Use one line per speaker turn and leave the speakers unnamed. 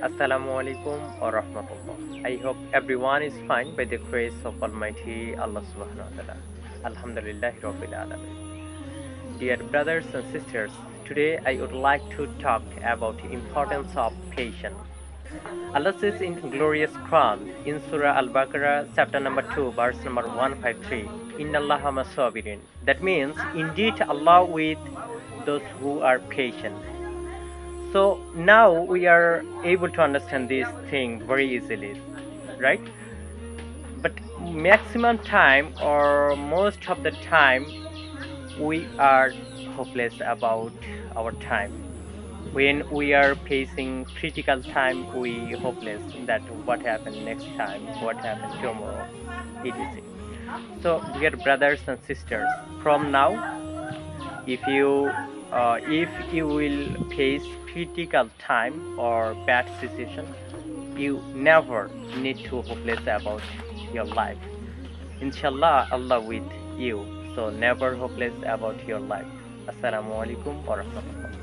Assalamu alaikum wa rahmatullah. I hope everyone is fine by the grace of Almighty Allah subhanahu wa ta'ala. Alhamdulillahi Rabbil Alameen. Dear brothers and sisters, today I would like to talk about the importance of patience. Allah says in glorious Quran in Surah Al-Baqarah chapter number 2 verse number 153, Inna Allaha masabirin. That means indeed Allah with those who are patient. So now we are able to understand this thing very easily, right? But maximum time or most of the time we are hopeless about our time. When we are facing critical time, we hopeless that what happened next time, what happened tomorrow, etc. So dear brothers and sisters, from now if you will face critical time or bad situation, you never need to hopeless about your life. Inshallah, Allah with you. So never hopeless about your life. Assalamu alaikum wa rahmatullah.